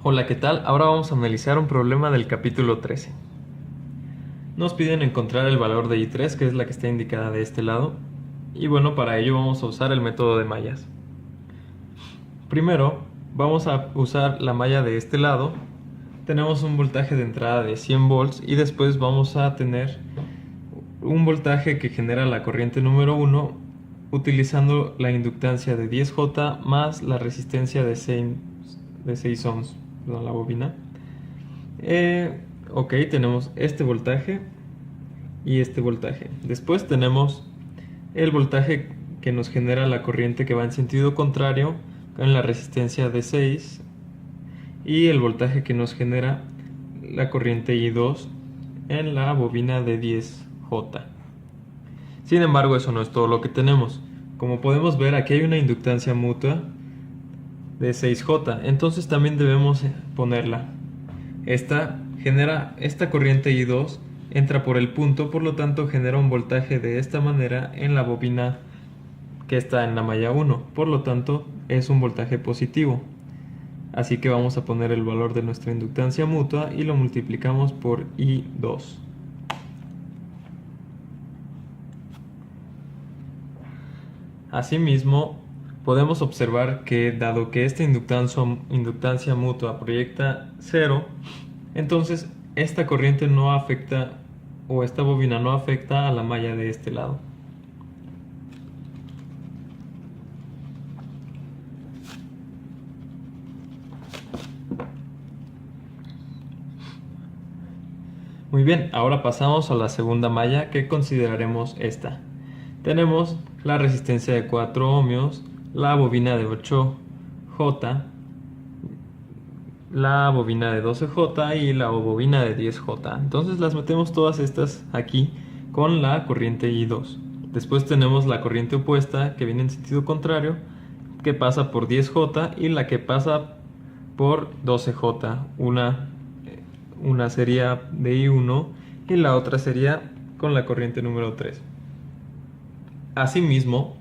Hola, ¿qué tal? Ahora vamos a analizar un problema del capítulo 13. Nos piden encontrar el valor de I3, que es la que está indicada de este lado. Y bueno, para ello vamos a usar el método de mallas. Primero, vamos a usar la malla de este lado. Tenemos un voltaje de entrada de 100 volts y después vamos a tener un voltaje que genera la corriente número 1 utilizando la inductancia de 10J más la resistencia de 6 ohms, perdón, la bobina. Ok, tenemos este voltaje y este voltaje. Después tenemos el voltaje que nos genera la corriente que va en sentido contrario en la resistencia de 6 y el voltaje que nos genera la corriente I2 en la bobina de 10J. Sin embargo, eso no es todo lo que tenemos. Como podemos ver, aquí hay una inductancia mutua de 6J, entonces también debemos ponerla. Esta corriente I2 entra por el punto, por lo tanto genera un voltaje de esta manera en la bobina que está en la malla 1, por lo tanto es un voltaje positivo. Así que vamos a poner el valor de nuestra inductancia mutua y lo multiplicamos por I2. Asimismo, podemos observar que dado que esta inductancia mutua proyecta 0, entonces esta corriente no afecta, o esta bobina no afecta a la malla de este lado. Muy bien, ahora pasamos a la segunda malla, que consideraremos esta. Tenemos la resistencia de 4 ohmios, la bobina de 8J, la bobina de 12J y la bobina de 10J. Entonces las metemos todas estas aquí con la corriente I2. Después tenemos la corriente opuesta que viene en sentido contrario, que pasa por 10J y la que pasa por 12J. Una sería de I1 y la otra sería con la corriente número 3. Asimismo,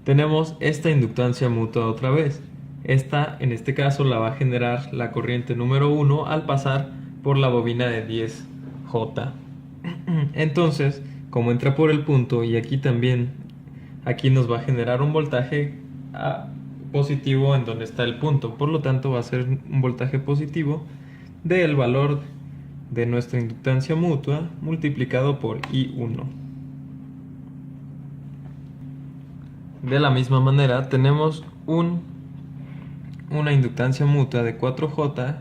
tenemos esta inductancia mutua otra vez. Esta, en este caso, la va a generar la corriente número 1 al pasar por la bobina de 10J. Entonces, como entra por el punto y aquí también, aquí nos va a generar un voltaje positivo en donde está el punto. Por lo tanto, va a ser un voltaje positivo del valor de nuestra inductancia mutua multiplicado por I1. De la misma manera, tenemos una inductancia mutua de 4J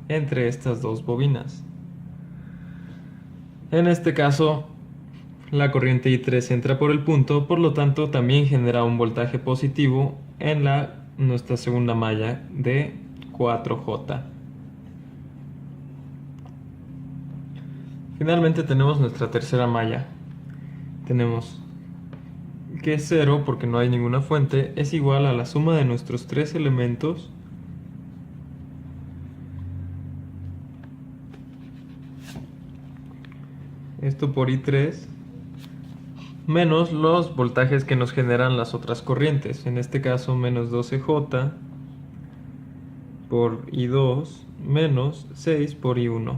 entre estas dos bobinas. En este caso, la corriente I3 entra por el punto, por lo tanto también genera un voltaje positivo en nuestra segunda malla de 4J. Finalmente tenemos nuestra tercera malla. Tenemos que 0, porque no hay ninguna fuente, es igual a la suma de nuestros tres elementos esto por I3 menos los voltajes que nos generan las otras corrientes, en este caso menos 12J por I2 menos 6 por I1.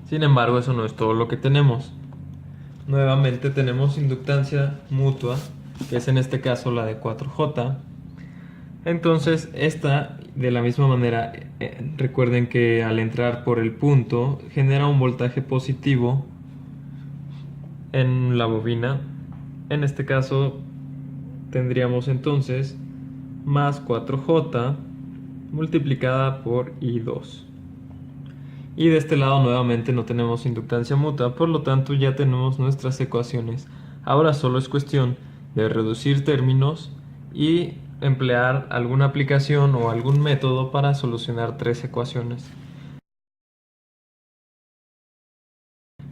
Sin embargo, eso no es todo lo que tenemos. Nuevamente tenemos inductancia mutua, que es en este caso la de 4J. Entonces esta, de la misma manera, recuerden que al entrar por el punto genera un voltaje positivo en la bobina. En este caso tendríamos entonces más 4J multiplicada por I2. Y de este lado nuevamente no tenemos inductancia mutua, por lo tanto ya tenemos nuestras ecuaciones. Ahora solo es cuestión de reducir términos y emplear alguna aplicación o algún método para solucionar tres ecuaciones.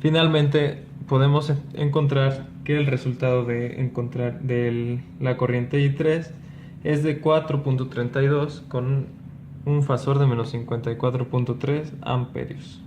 Finalmente podemos encontrar que el resultado de la corriente I3 es de 4.32 con un fasor de menos 54.3 amperios.